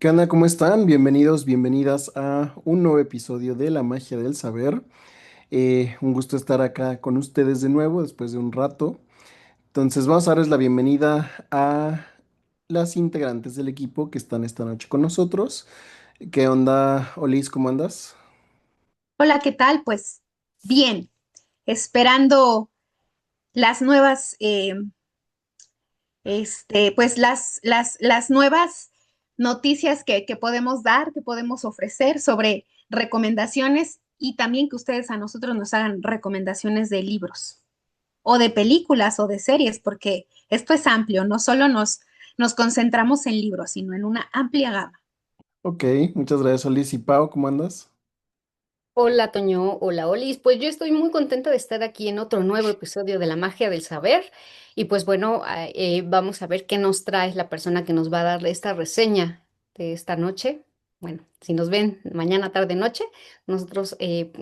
¿Qué onda? ¿Cómo están? Bienvenidos, bienvenidas a un nuevo episodio de La Magia del Saber. Un gusto estar acá con ustedes de nuevo después de un rato. Entonces vamos a darles la bienvenida a las integrantes del equipo que están esta noche con nosotros. ¿Qué onda, Olis? ¿Cómo andas? Hola, ¿qué tal? Pues bien, esperando las nuevas, pues las nuevas noticias que podemos dar, que podemos ofrecer sobre recomendaciones y también que ustedes a nosotros nos hagan recomendaciones de libros o de películas o de series, porque esto es amplio, no solo nos concentramos en libros, sino en una amplia gama. Ok, muchas gracias, Olis. ¿Y Pau, cómo andas? Hola Toño, hola Olis. Pues yo estoy muy contenta de estar aquí en otro nuevo episodio de La Magia del Saber. Y pues bueno, vamos a ver qué nos trae la persona que nos va a dar esta reseña de esta noche. Bueno, si nos ven mañana, tarde, noche, nosotros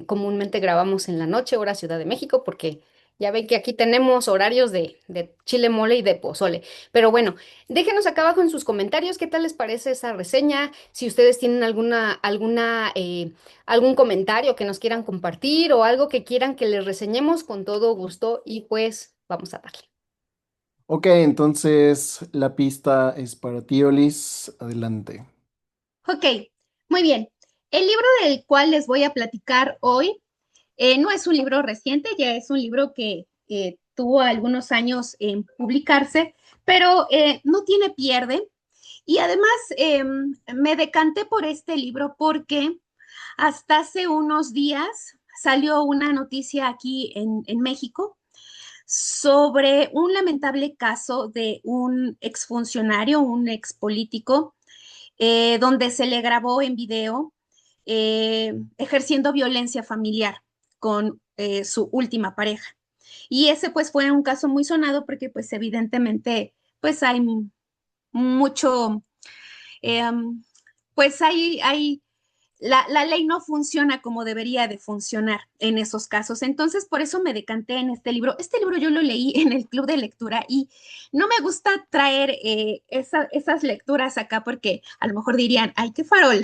comúnmente grabamos en la noche, hora Ciudad de México, porque ya ven que aquí tenemos horarios de chile mole y de pozole. Pero bueno, déjenos acá abajo en sus comentarios qué tal les parece esa reseña, si ustedes tienen algún comentario que nos quieran compartir o algo que quieran que les reseñemos con todo gusto y pues vamos a darle. Ok, entonces la pista es para ti, Olis. Adelante. Ok, muy bien. El libro del cual les voy a platicar hoy no es un libro reciente, ya es un libro que tuvo algunos años en publicarse, pero no tiene pierde. Y además me decanté por este libro porque hasta hace unos días salió una noticia aquí en México sobre un lamentable caso de un exfuncionario, un expolítico, donde se le grabó en video ejerciendo violencia familiar con su última pareja. Y ese pues fue un caso muy sonado porque pues evidentemente pues hay mucho, eh, pues hay la ley no funciona como debería de funcionar en esos casos. Entonces, por eso me decanté en este libro. Este libro yo lo leí en el club de lectura y no me gusta traer esas lecturas acá porque a lo mejor dirían, ay, qué farol,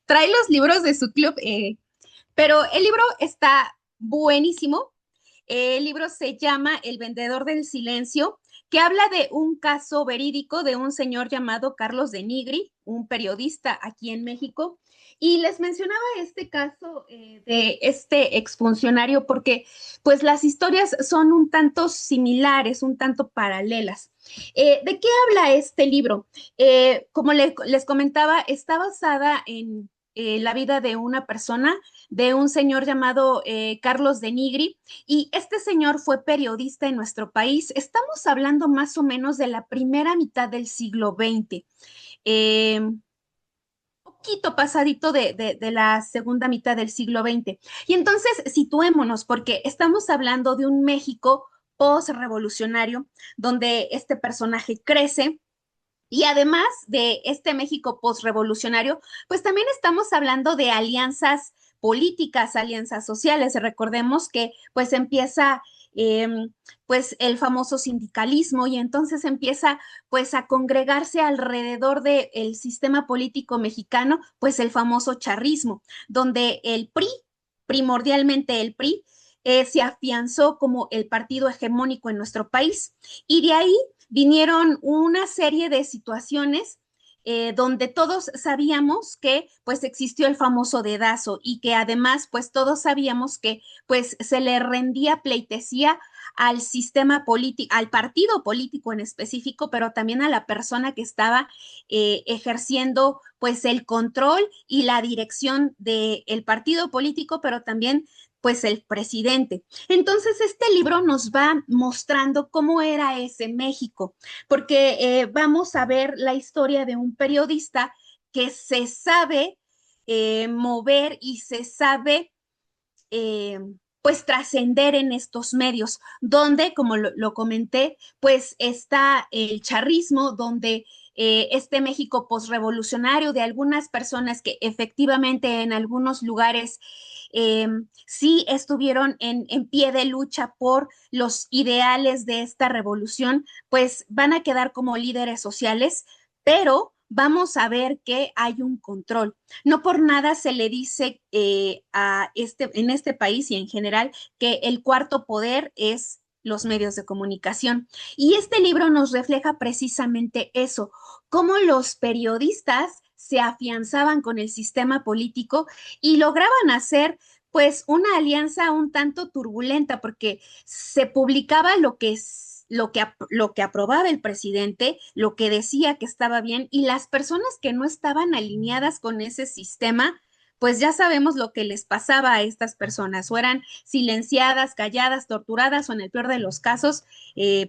trae los libros de su club, pero el libro está buenísimo. El libro se llama El vendedor del silencio, que habla de un caso verídico de un señor llamado Carlos de Nigri, un periodista aquí en México. Y les mencionaba este caso de este exfuncionario porque pues las historias son un tanto similares, un tanto paralelas. ¿De qué habla este libro? Como les comentaba, está basada en la vida de una persona, de un señor llamado Carlos de Nigri, y este señor fue periodista en nuestro país. Estamos hablando más o menos de la primera mitad del siglo XX. Poquito pasadito de la segunda mitad del siglo XX. Y entonces situémonos, porque estamos hablando de un México post-revolucionario, donde este personaje crece, y además de este México postrevolucionario, pues también estamos hablando de alianzas políticas, alianzas sociales. Recordemos que pues empieza eh, pues el famoso sindicalismo y entonces empieza pues a congregarse alrededor del sistema político mexicano, pues el famoso charrismo, donde el PRI, primordialmente el PRI, se afianzó como el partido hegemónico en nuestro país. Y de ahí vinieron una serie de situaciones donde todos sabíamos que pues existió el famoso dedazo y que además pues todos sabíamos que pues se le rendía pleitesía al sistema político, al partido político en específico, pero también a la persona que estaba ejerciendo pues el control y la dirección del partido político, pero también pues el presidente. Entonces, este libro nos va mostrando cómo era ese México, porque vamos a ver la historia de un periodista que se sabe mover y se sabe eh, pues trascender en estos medios, donde, como lo comenté, pues está el charrismo, donde este México posrevolucionario de algunas personas que efectivamente en algunos lugares sí estuvieron en pie de lucha por los ideales de esta revolución, pues van a quedar como líderes sociales, pero vamos a ver que hay un control. No por nada se le dice en este país y en general que el cuarto poder es los medios de comunicación. Y este libro nos refleja precisamente eso, cómo los periodistas se afianzaban con el sistema político y lograban hacer pues una alianza un tanto turbulenta porque se publicaba lo que aprobaba el presidente, lo que decía que estaba bien, y las personas que no estaban alineadas con ese sistema, pues ya sabemos lo que les pasaba a estas personas, o eran silenciadas, calladas, torturadas, o en el peor de los casos,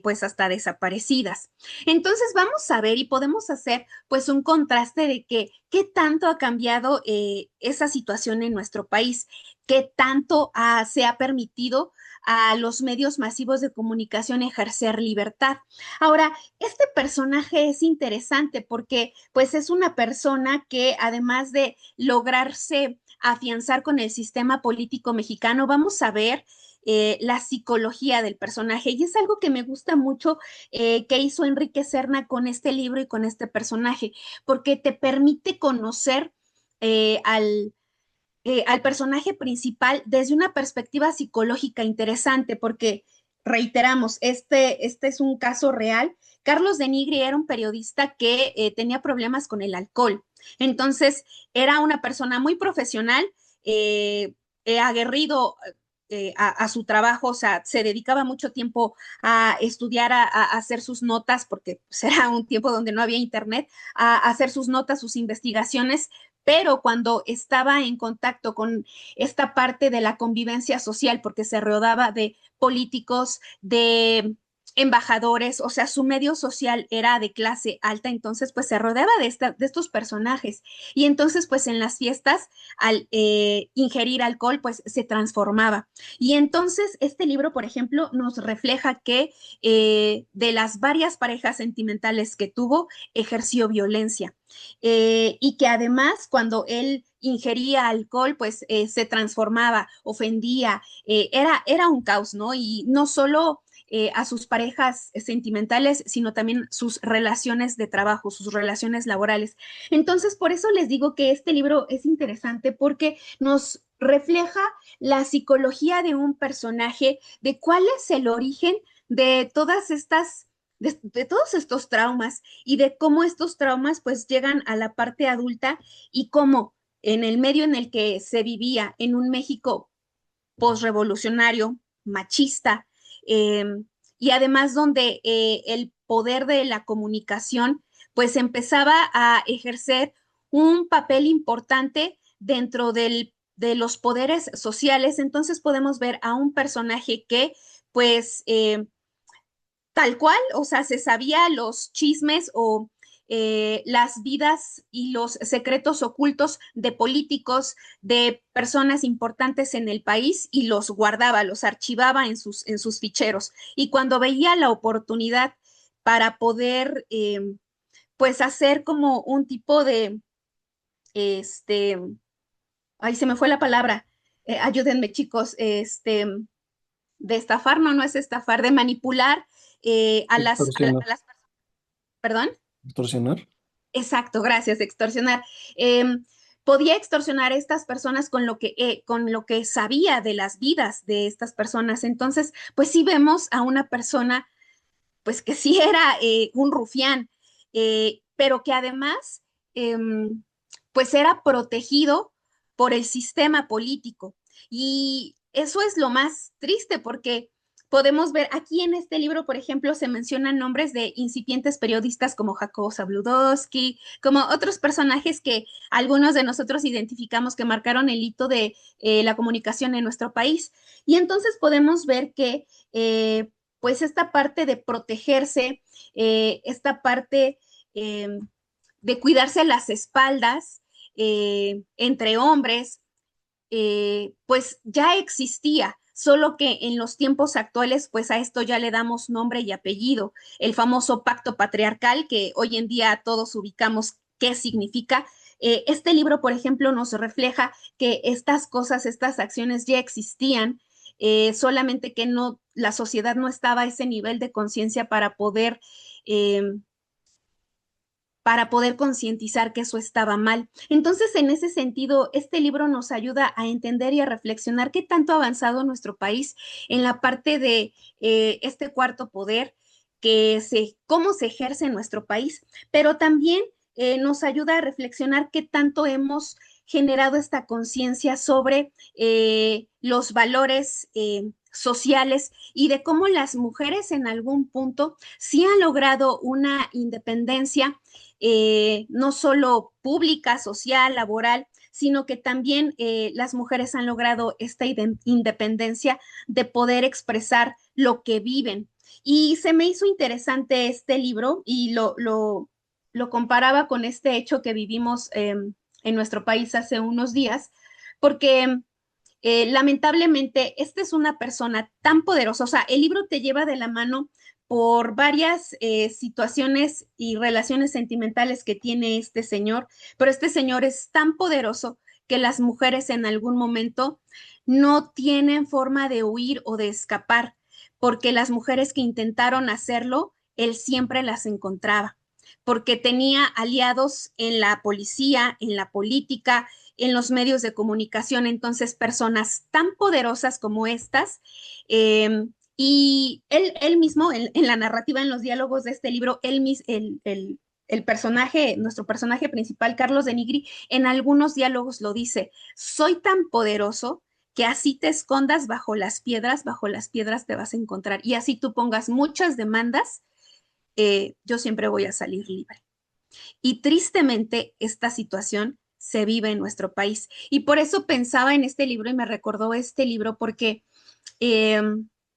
pues hasta desaparecidas. Entonces vamos a ver y podemos hacer pues un contraste de que qué tanto ha cambiado esa situación en nuestro país, qué tanto se ha permitido a los medios masivos de comunicación ejercer libertad. Ahora, este personaje es interesante porque pues es una persona que además de lograrse afianzar con el sistema político mexicano, vamos a ver la psicología del personaje. Y es algo que me gusta mucho que hizo Enrique Serna con este libro y con este personaje, porque te permite conocer al personaje principal desde una perspectiva psicológica interesante, porque reiteramos, este es un caso real. Carlos de Nigri era un periodista que tenía problemas con el alcohol. Entonces, era una persona muy profesional, aguerrido a su trabajo, o sea, se dedicaba mucho tiempo a estudiar, a hacer sus notas, porque pues, era un tiempo donde no había internet, a hacer sus notas, sus investigaciones, pero cuando estaba en contacto con esta parte de la convivencia social, porque se rodeaba de políticos, de embajadores, o sea, su medio social era de clase alta, entonces pues se rodeaba de estos personajes. Y entonces pues en las fiestas, al ingerir alcohol, pues se transformaba. Y entonces este libro, por ejemplo, nos refleja que de las varias parejas sentimentales que tuvo, ejerció violencia y que además cuando él ingería alcohol, pues se transformaba, ofendía, era un caos, ¿no? Y no solo a sus parejas sentimentales, sino también sus relaciones de trabajo, sus relaciones laborales. Entonces, por eso les digo que este libro es interesante porque nos refleja la psicología de un personaje, de cuál es el origen de todas estas de todos estos traumas y de cómo estos traumas pues llegan a la parte adulta y cómo en el medio en el que se vivía en un México posrevolucionario, machista, eh, y además donde el poder de la comunicación pues empezaba a ejercer un papel importante dentro de los poderes sociales. Entonces podemos ver a un personaje que pues tal cual, o sea, se sabía los chismes o las vidas y los secretos ocultos de políticos, de personas importantes en el país y los guardaba, los archivaba en sus ficheros. Y cuando veía la oportunidad para poder, pues, hacer como un tipo de, este, ay, se me fue la palabra, ayúdenme chicos, de estafar, no, no es estafar, de manipular Extorsionar. a las perdón. Extorsionar. Exacto, gracias, extorsionar. Eh, Podía extorsionar a estas personas con lo que sabía de las vidas de estas personas. Entonces, pues sí vemos a una persona, pues que sí era un rufián, pero que además, eh, pues era protegido por el sistema político. Y eso es lo más triste porque podemos ver aquí en este libro, por ejemplo, se mencionan nombres de incipientes periodistas como Jacobo Zabludowski, como otros personajes que algunos de nosotros identificamos que marcaron el hito de la comunicación en nuestro país. Y entonces podemos ver que pues esta parte de protegerse, esta parte de cuidarse las espaldas entre hombres, pues ya existía, solo que en los tiempos actuales, pues a esto ya le damos nombre y apellido, el famoso pacto patriarcal que hoy en día todos ubicamos qué significa. Este libro, por ejemplo, nos refleja que estas cosas, estas acciones ya existían, solamente que no, la sociedad no estaba a ese nivel de conciencia para poder eh, para poder concientizar que eso estaba mal. Entonces, en ese sentido, este libro nos ayuda a entender y a reflexionar qué tanto ha avanzado nuestro país en la parte de este cuarto poder, cómo se ejerce en nuestro país, pero también nos ayuda a reflexionar qué tanto hemos generado esta conciencia sobre los valores sociales y de cómo las mujeres en algún punto sí han logrado una independencia, no solo pública, social, laboral, sino que también las mujeres han logrado esta independencia de poder expresar lo que viven. Y se me hizo interesante este libro y lo comparaba con este hecho que vivimos en nuestro país hace unos días, porque lamentablemente esta es una persona tan poderosa, o sea, el libro te lleva de la mano por varias situaciones y relaciones sentimentales que tiene este señor, pero este señor es tan poderoso que las mujeres en algún momento no tienen forma de huir o de escapar, porque las mujeres que intentaron hacerlo, él siempre las encontraba, porque tenía aliados en la policía, en la política, en los medios de comunicación. Entonces, personas tan poderosas como estas, y él mismo, en la narrativa, en los diálogos de este libro, el personaje, nuestro personaje principal, Carlos de Nigri, en algunos diálogos lo dice: soy tan poderoso que así te escondas bajo las piedras te vas a encontrar. Y así tú pongas muchas demandas, yo siempre voy a salir libre. Y tristemente esta situación se vive en nuestro país. Y por eso pensaba en este libro y me recordó este libro porque eh,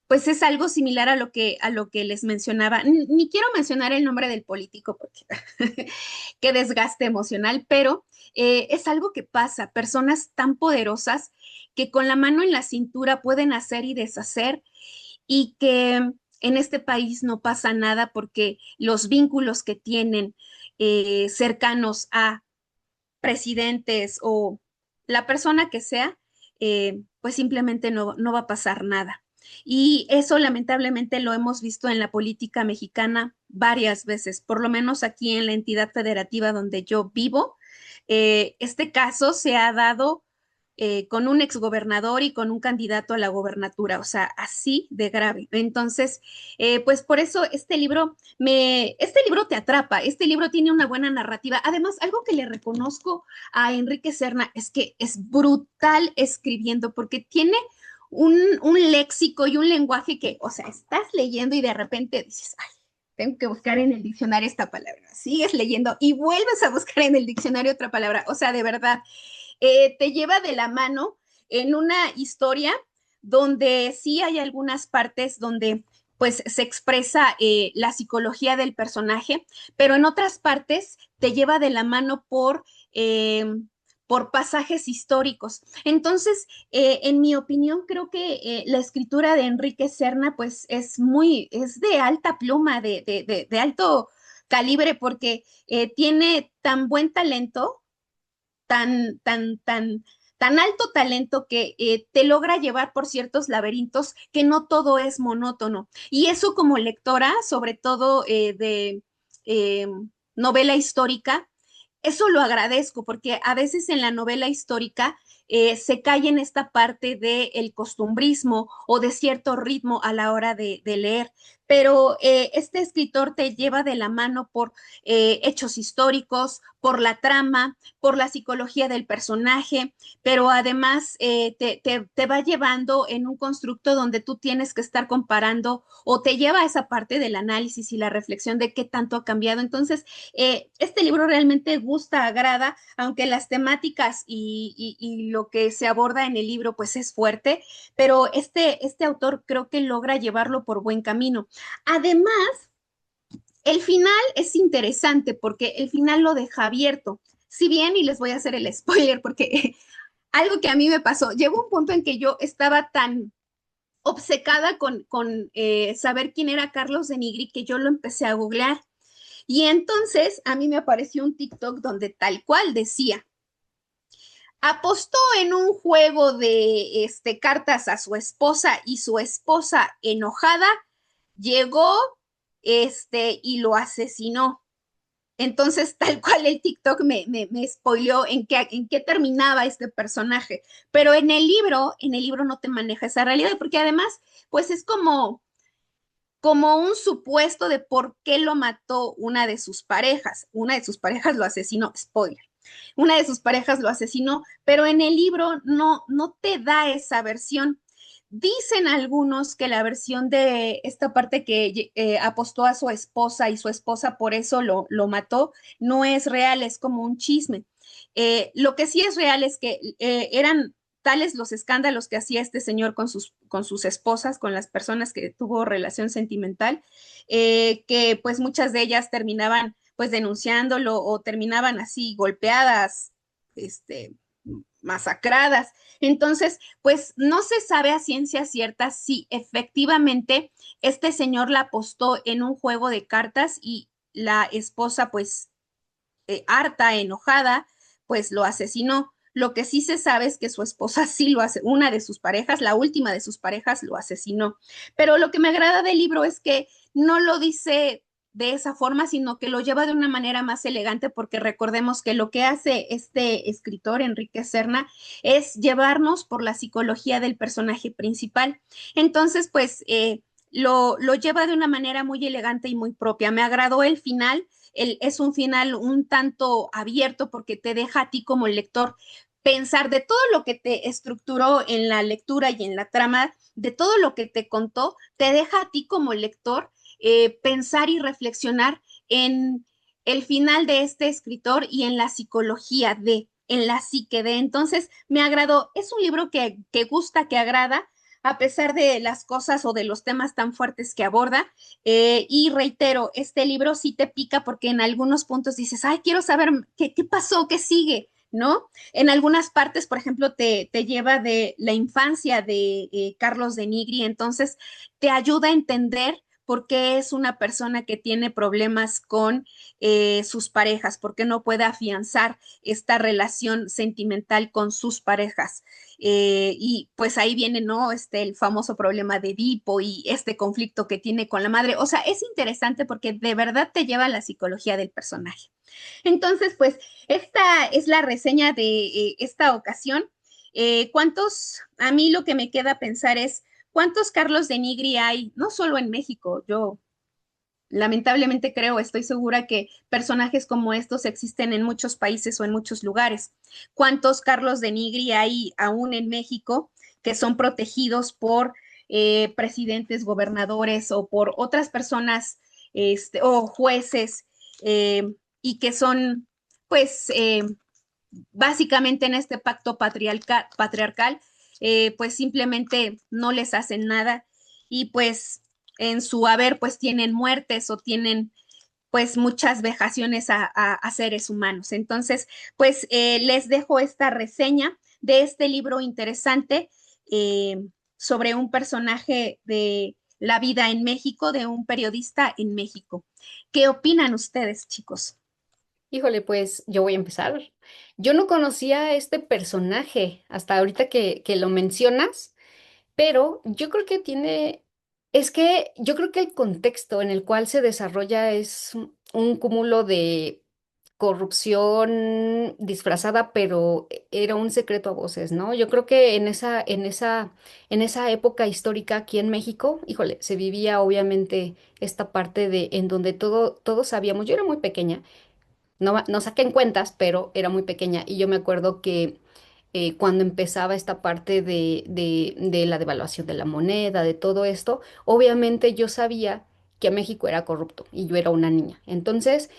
pues es algo similar a lo que les mencionaba. Ni quiero mencionar el nombre del político porque qué desgaste emocional, pero es algo que pasa. Personas tan poderosas que con la mano en la cintura pueden hacer y deshacer y que en este país no pasa nada porque los vínculos que tienen cercanos a presidentes o la persona que sea, pues simplemente no va a pasar nada. Y eso lamentablemente lo hemos visto en la política mexicana varias veces, por lo menos aquí en la entidad federativa donde yo vivo. Este caso se ha dado con un exgobernador y con un candidato a la gobernatura, o sea, así de grave. Entonces, pues por eso este libro te atrapa, este libro tiene una buena narrativa. Además, algo que le reconozco a Enrique Serna es que es brutal escribiendo porque tiene un léxico y un lenguaje que, o sea, estás leyendo y de repente dices: ay, tengo que buscar en el diccionario esta palabra. Sigues leyendo y vuelves a buscar en el diccionario otra palabra. O sea, de verdad, te lleva de la mano en una historia donde sí hay algunas partes donde pues se expresa la psicología del personaje, pero en otras partes te lleva de la mano por pasajes históricos. Entonces, en mi opinión, creo que la escritura de Enrique Serna, pues es de alta pluma, de alto calibre, porque tiene tan buen talento, tan alto talento que te logra llevar por ciertos laberintos que no todo es monótono. Y eso como lectora, sobre todo eh, novela histórica, eso lo agradezco porque a veces en la novela histórica se cae en esta parte del costumbrismo o de cierto ritmo a la hora de leer, pero este escritor te lleva de la mano por hechos históricos, por la trama, por la psicología del personaje, pero además te va llevando en un constructo donde tú tienes que estar comparando o te lleva a esa parte del análisis y la reflexión de qué tanto ha cambiado. Entonces, este libro realmente gusta, agrada, aunque las temáticas y lo que se aborda en el libro pues es fuerte, pero este autor creo que logra llevarlo por buen camino. Además, el final es interesante porque el final lo deja abierto. Si bien, y les voy a hacer el spoiler porque algo que a mí me pasó, llegó un punto en que yo estaba tan obcecada con saber quién era Carlos de Nigri que yo lo empecé a googlear. Y entonces a mí me apareció un TikTok donde tal cual decía: apostó en un juego de cartas a su esposa y su esposa enojada llegó y lo asesinó. Entonces, tal cual el TikTok me spoileó en qué terminaba este personaje. Pero en el libro no te maneja esa realidad, porque además, pues es como un supuesto de por qué lo mató una de sus parejas. Una de sus parejas lo asesinó, spoiler. Una de sus parejas lo asesinó, pero en el libro no te da esa versión. Dicen algunos que la versión de esta parte que apostó a su esposa y su esposa por eso lo mató no es real, es como un chisme. Lo que sí es real es que eran tales los escándalos que hacía este señor con sus esposas, con las personas que tuvo relación sentimental, que pues muchas de ellas terminaban pues denunciándolo o terminaban así golpeadas, este, masacradas. Entonces, pues no se sabe a ciencia cierta si efectivamente este señor la apostó en un juego de cartas y la esposa, pues harta, enojada, pues lo asesinó. Lo que sí se sabe es que su esposa sí lo hace, una de sus parejas, la última de sus parejas, lo asesinó. Pero lo que me agrada del libro es que no lo dice de esa forma, sino que lo lleva de una manera más elegante, porque recordemos que lo que hace este escritor, Enrique Serna, es llevarnos por la psicología del personaje principal. Entonces, pues lo lleva de una manera muy elegante y muy propia. Me agradó el final, es un final un tanto abierto porque te deja a ti como lector pensar de todo lo que te estructuró en la lectura y en la trama, de todo lo que te contó, te deja a ti como lector pensar y reflexionar en el final de este escritor y en la psicología en la psique de. Entonces, me agradó. Es un libro que gusta, que agrada, a pesar de las cosas o de los temas tan fuertes que aborda. Y reitero, este libro sí te pica porque en algunos puntos dices, ay, quiero saber qué pasó, qué sigue, ¿no? En algunas partes, por ejemplo, te lleva de la infancia de Carlos de Nigri, entonces te ayuda a entender por qué es una persona que tiene problemas con sus parejas, por qué no puede afianzar esta relación sentimental con sus parejas. Y pues ahí viene, ¿no? El famoso problema de Edipo y este conflicto que tiene con la madre. O sea, es interesante porque de verdad te lleva a la psicología del personaje. Entonces, pues, esta es la reseña de esta ocasión. A mí lo que me queda pensar es, ¿cuántos Carlos de Nigri hay? No solo en México, yo lamentablemente creo, estoy segura que personajes como estos existen en muchos países o en muchos lugares. ¿Cuántos Carlos de Nigri hay aún en México que son protegidos por presidentes, gobernadores o por otras personas o jueces y que son, pues, básicamente en este pacto patriarcal, pues simplemente no les hacen nada y pues en su haber pues tienen muertes o tienen pues muchas vejaciones a seres humanos. Entonces, pues les dejo esta reseña de este libro interesante sobre un personaje de la vida en México, de un periodista en México. ¿Qué opinan ustedes, chicos? Híjole, pues yo voy a empezar. Yo no conocía a este personaje hasta ahorita que lo mencionas, pero yo creo que es que yo creo que el contexto en el cual se desarrolla es un cúmulo de corrupción disfrazada, pero era un secreto a voces, ¿no? Yo creo que en esa época histórica aquí en México, híjole, se vivía obviamente esta parte de en donde todos sabíamos, yo era muy pequeña, no saqué en cuentas, pero era muy pequeña y yo me acuerdo que cuando empezaba esta parte de la devaluación de la moneda, de todo esto, obviamente yo sabía que México era corrupto y yo era una niña. Entonces,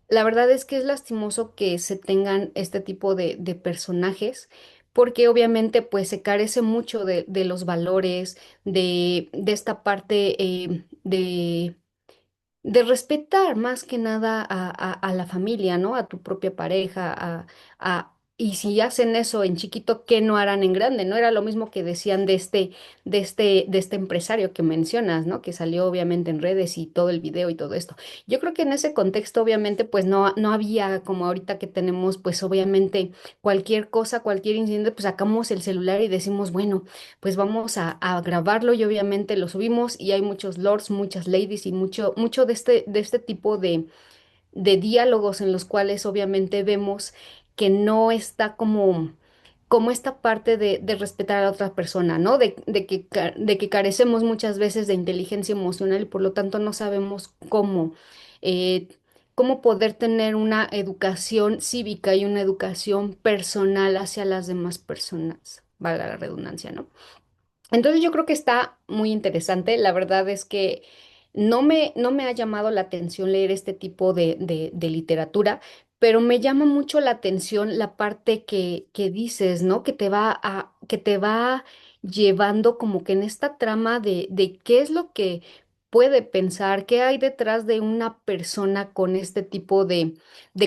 la verdad es que es lastimoso que se tengan este tipo de personajes, porque obviamente pues se carece mucho de los valores, de esta parte de respetar más que nada a la familia, ¿no? A tu propia pareja, y si hacen eso en chiquito, ¿qué no harán en grande? No era lo mismo que decían de este empresario que mencionas, ¿no? Que salió obviamente en redes y todo el video y todo esto. Yo creo que en ese contexto, obviamente, pues no había como ahorita que tenemos, pues obviamente cualquier cosa, cualquier incidente, pues sacamos el celular y decimos, bueno, pues vamos a grabarlo y obviamente lo subimos y hay muchos lords, muchas ladies y mucho de este tipo de diálogos en los cuales obviamente vemos que no está como esta parte de respetar a la otra persona, ¿no? De que carecemos muchas veces de inteligencia emocional y por lo tanto no sabemos eh, cómo poder tener una educación cívica y una educación personal hacia las demás personas, valga la redundancia, ¿no? Entonces yo creo que está muy interesante. La verdad es que no me ha llamado la atención leer este tipo de literatura, pero me llama mucho la atención la parte que dices, ¿no? Que te va llevando como que en esta trama de qué es lo que puede pensar, qué hay detrás de una persona con este tipo de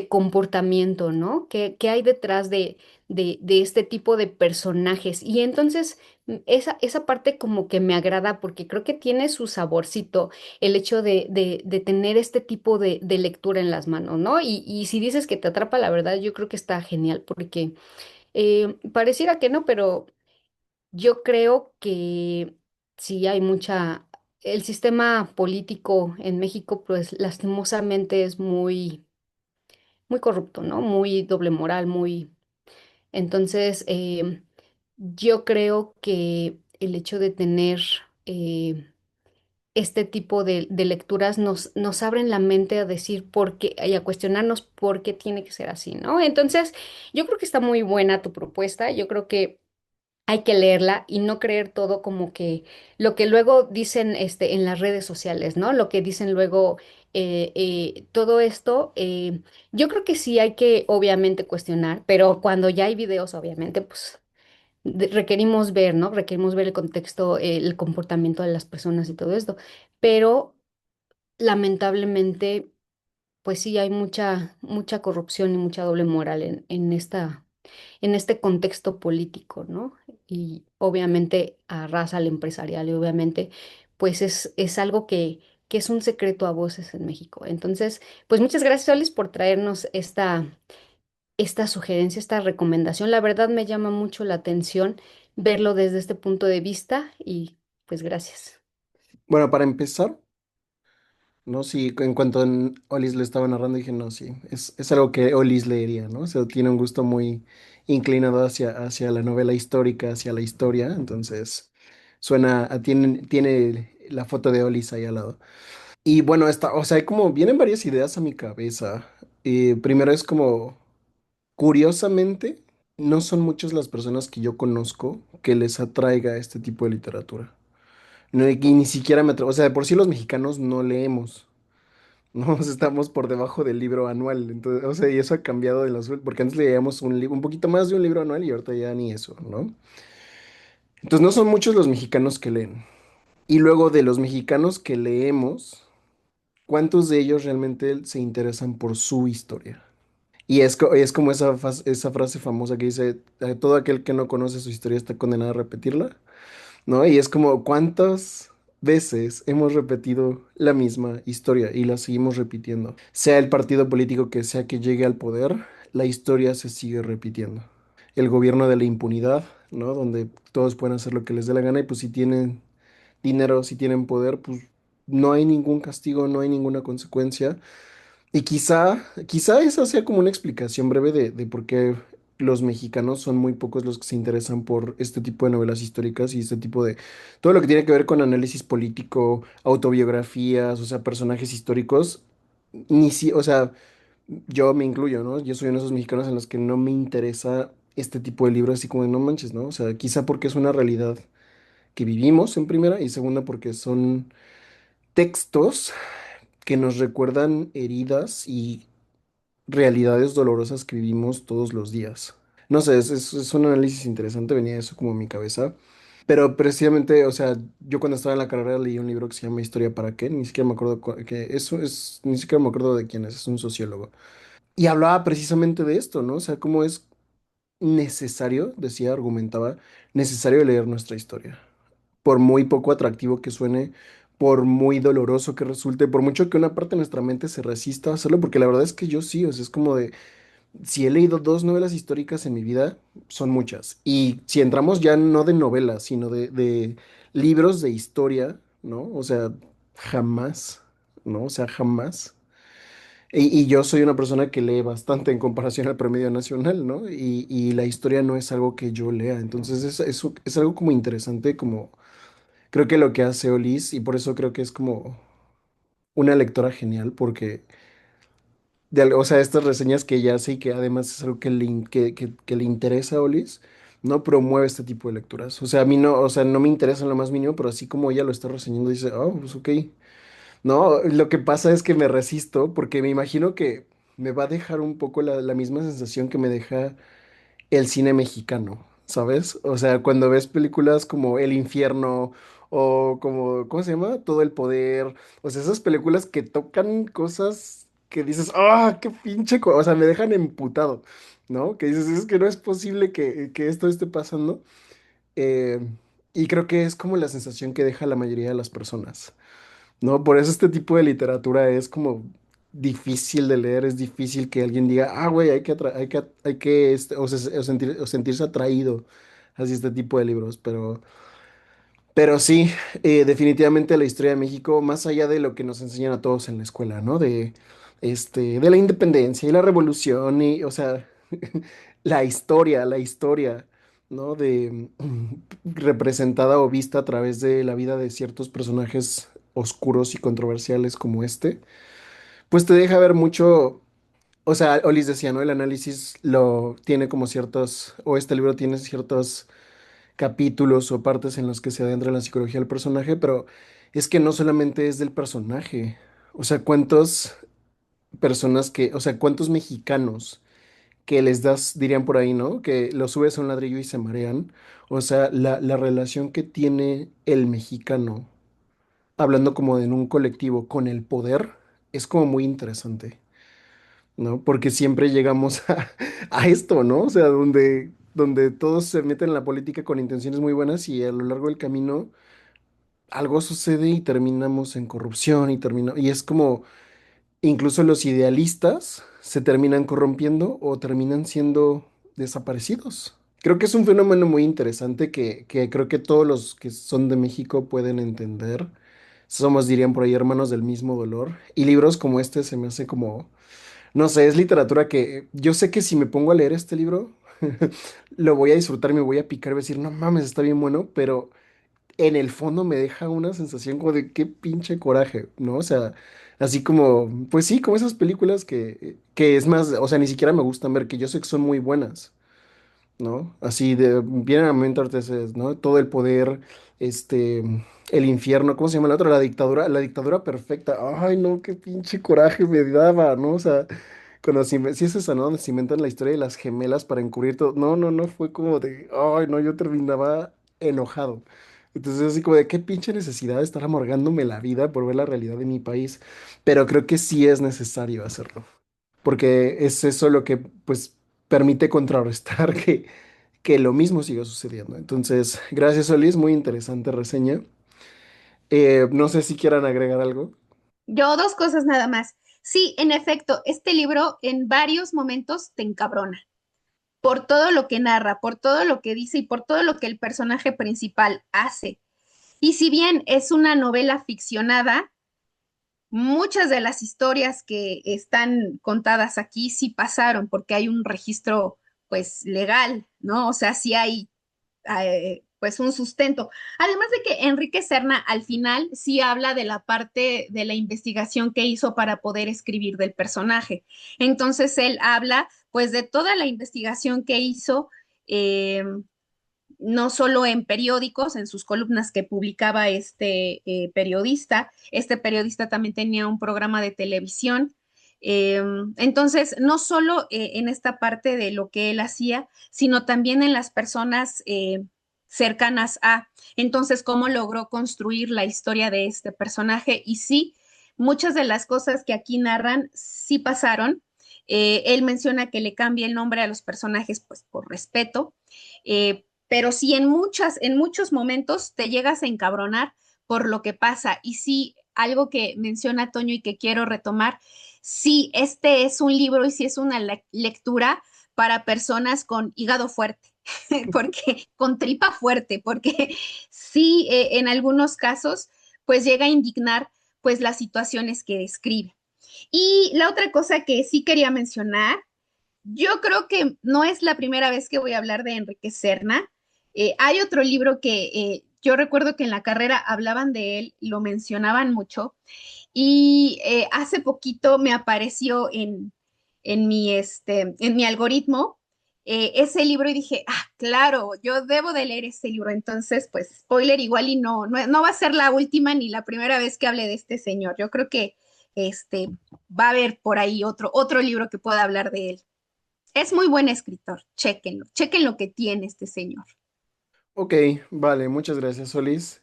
comportamiento, ¿no? Qué hay detrás de este tipo de personajes? Y entonces esa parte como que me agrada porque creo que tiene su saborcito el hecho de tener este tipo de lectura en las manos, ¿no? Y si dices que te atrapa, la verdad, yo creo que está genial porque pareciera que no, pero yo creo que sí hay mucha... El sistema político en México, pues lastimosamente es muy corrupto, ¿no? Muy doble moral, muy... Entonces, yo creo que el hecho de tener eh, este tipo de lecturas nos abren la mente a decir por qué y a cuestionarnos por qué tiene que ser así, ¿no? Entonces, yo creo que está muy buena tu propuesta. Yo creo que hay que leerla y no creer todo como que lo que luego dicen en las redes sociales, ¿no? Lo que dicen luego, todo esto, yo creo que sí hay que obviamente cuestionar, pero cuando ya hay videos, obviamente, pues requerimos ver, ¿no? Requerimos ver el contexto, el comportamiento de las personas y todo esto, pero lamentablemente, pues sí hay mucha corrupción y mucha doble moral en este contexto político, ¿no? Y obviamente arrasa al empresarial y obviamente pues es algo que es un secreto a voces en México. Entonces, pues muchas gracias, Olis, por traernos esta sugerencia, esta recomendación. La verdad me llama mucho la atención verlo desde este punto de vista y pues gracias. Bueno, para empezar, ¿no? Sí, en cuanto Olis le estaba narrando, dije, no, sí, es algo que Olis leería, ¿no? O sea, tiene un gusto muy inclinado hacia la novela histórica, hacia la historia, entonces tiene la foto de Olis ahí al lado. Y bueno, o sea, hay como, vienen varias ideas a mi cabeza. Primero es como, curiosamente, no son muchas las personas que yo conozco que les atraiga este tipo de literatura. No, y ni siquiera me atrevo, o sea, de por sí los mexicanos no leemos. No, estamos por debajo del libro anual. Entonces, o sea, y eso ha cambiado de los porque antes leíamos un poquito más de un libro anual y ahorita ya ni eso, ¿no? Entonces no son muchos los mexicanos que leen. Y luego de los mexicanos que leemos, ¿cuántos de ellos realmente se interesan por su historia? Y es como esa frase famosa que dice, todo aquel que no conoce su historia está condenado a repetirla", ¿no? Y es como, ¿cuántas veces hemos repetido la misma historia y la seguimos repitiendo? Sea el partido político que sea que llegue al poder, la historia se sigue repitiendo. El gobierno de la impunidad, ¿no? Donde todos pueden hacer lo que les dé la gana y pues si tienen dinero, si tienen poder, pues no hay ningún castigo, no hay ninguna consecuencia. Y quizá esa sea como una explicación breve de por qué los mexicanos son muy pocos los que se interesan por este tipo de novelas históricas y este tipo de... Todo lo que tiene que ver con análisis político, autobiografías, o sea, personajes históricos, o sea, yo me incluyo, ¿no? Yo soy uno de esos mexicanos en los que no me interesa este tipo de libros así como de no manches, ¿no? O sea, quizá porque es una realidad que vivimos en primera y segunda porque son textos que nos recuerdan heridas y realidades dolorosas que vivimos todos los días. No sé, es un análisis interesante, venía eso como en mi cabeza. Pero precisamente, o sea, yo cuando estaba en la carrera leí un libro que se llama Historia para qué, ni siquiera me acuerdo ni siquiera me acuerdo de quién es un sociólogo. Y hablaba precisamente de esto, ¿no? O sea, cómo es necesario, decía, argumentaba, necesario leer nuestra historia. Por muy poco atractivo que suene, por muy doloroso que resulte, por mucho que una parte de nuestra mente se resista a hacerlo, porque la verdad es que yo sí, o sea, es como de, si he leído dos novelas históricas en mi vida, son muchas. Y si entramos ya no de novelas, sino de libros de historia, ¿no? O sea, jamás, ¿no? O sea, jamás. Y yo soy una persona que lee bastante en comparación al promedio nacional, ¿no? Y la historia no es algo que yo lea, entonces es algo como interesante, como creo que lo que hace Olis, y por eso creo que es como una lectora genial, porque, o sea, estas reseñas que ella hace y que además es algo que le interesa a Olis, no promueve este tipo de lecturas. O sea, a mí no, o sea, no me interesa en lo más mínimo, pero así como ella lo está reseñando, dice, oh, pues ok. No, lo que pasa es que me resisto porque me imagino que me va a dejar un poco la misma sensación que me deja el cine mexicano, ¿sabes? O sea, cuando ves películas como El Infierno o como, ¿cómo se llama? Todo el poder, o sea, esas películas que tocan cosas que dices, ah, qué pinche, o sea, me dejan emputado, ¿no? Que dices, es que no es posible que esto esté pasando. Eh, y creo que es como la sensación que deja la mayoría de las personas. No, por eso este tipo de literatura es como difícil de leer, es difícil que alguien diga, ah, güey, o sentirse atraído hacia este tipo de libros, pero sí, definitivamente la historia de México, más allá de lo que nos enseñan a todos en la escuela, ¿no? De la independencia y la revolución y, o sea, la historia, ¿no? Representada o vista a través de la vida de ciertos personajes oscuros y controversiales como este, pues te deja ver mucho, o sea, Olis decía, ¿no? El análisis lo tiene como ciertos, o este libro tiene ciertos capítulos o partes en los que se adentra en la psicología del personaje, pero es que no solamente es del personaje, o sea, o sea, cuántos mexicanos que les das, dirían por ahí, ¿no? Que los subes a un ladrillo y se marean. O sea, la relación que tiene el mexicano, hablando como en un colectivo, con el poder, es como muy interesante, ¿no? Porque siempre llegamos a esto, ¿no? O sea, donde todos se meten en la política con intenciones muy buenas y a lo largo del camino algo sucede y terminamos en corrupción y es como incluso los idealistas se terminan corrompiendo o terminan siendo desaparecidos. Creo que es un fenómeno muy interesante que creo que todos los que son de México pueden entender. Somos, dirían por ahí, hermanos del mismo dolor. Y libros como este se me hace como, no sé, es literatura que yo sé que si me pongo a leer este libro, lo voy a disfrutar, me voy a picar, voy a decir, no mames, está bien bueno, pero en el fondo me deja una sensación como de qué pinche coraje, ¿no? O sea, así como, pues sí, como esas películas que es más, o sea, ni siquiera me gustan ver, que yo sé que son muy buenas, ¿no? Así de, vienen a mi mente ahorita ¿no? Todo el poder, este, el infierno, ¿cómo se llama la otra? La dictadura perfecta. Ay, no, qué pinche coraje me daba, ¿no? O sea, cuando si es esa, ¿no? Donde se inventan la historia de las gemelas para encubrir todo. No, no, no, fue como de, ay, no, yo terminaba enojado. Entonces, así como de qué pinche necesidad de estar amargándome la vida por ver la realidad de mi país. Pero creo que sí es necesario hacerlo. Porque es eso lo que, pues, permite contrarrestar que lo mismo siga sucediendo. Entonces, gracias, Solís, muy interesante reseña. No sé si quieran agregar algo. Yo dos cosas nada más. Sí, en efecto, este libro en varios momentos te encabrona por todo lo que narra, por todo lo que dice y por todo lo que el personaje principal hace. Y si bien es una novela ficcionada, muchas de las historias que están contadas aquí sí pasaron porque hay un registro pues legal, ¿no? O sea, sí hay pues un sustento. Además de que Enrique Serna al final sí habla de la parte de la investigación que hizo para poder escribir del personaje. Entonces él habla pues de toda la investigación que hizo, eh, no solo en periódicos, en sus columnas que publicaba periodista. Este periodista también tenía un programa de televisión. Entonces, no solo en esta parte de lo que él hacía, sino también en las personas cercanas a. Entonces, cómo logró construir la historia de este personaje. Y sí, muchas de las cosas que aquí narran sí pasaron. Él menciona que le cambia el nombre a los personajes, pues por respeto. Pero sí en muchos momentos te llegas a encabronar por lo que pasa. Y sí, algo que menciona Toño y que quiero retomar, sí, este es un libro y sí es una lectura para personas con hígado fuerte, porque con tripa fuerte, porque sí, en algunos casos, pues llega a indignar pues las situaciones que describe. Y la otra cosa que sí quería mencionar, yo creo que no es la primera vez que voy a hablar de Enrique Serna. Hay otro libro que yo recuerdo que en la carrera hablaban de él, lo mencionaban mucho, y hace poquito me apareció en mi algoritmo ese libro y dije, ah, claro, yo debo de leer ese libro. Entonces, pues, spoiler igual y no va a ser la última ni la primera vez que hable de este señor. Yo creo que este, va a haber por ahí otro libro que pueda hablar de él. Es muy buen escritor, chéquenlo, chequen lo que tiene este señor. Ok, vale, muchas gracias, Solís.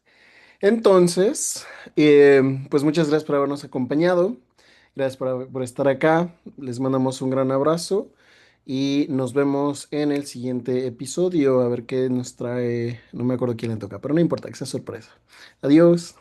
Entonces, pues muchas gracias por habernos acompañado. Gracias por estar acá. Les mandamos un gran abrazo y nos vemos en el siguiente episodio. A ver qué nos trae. No me acuerdo quién le toca, pero no importa, que sea sorpresa. Adiós.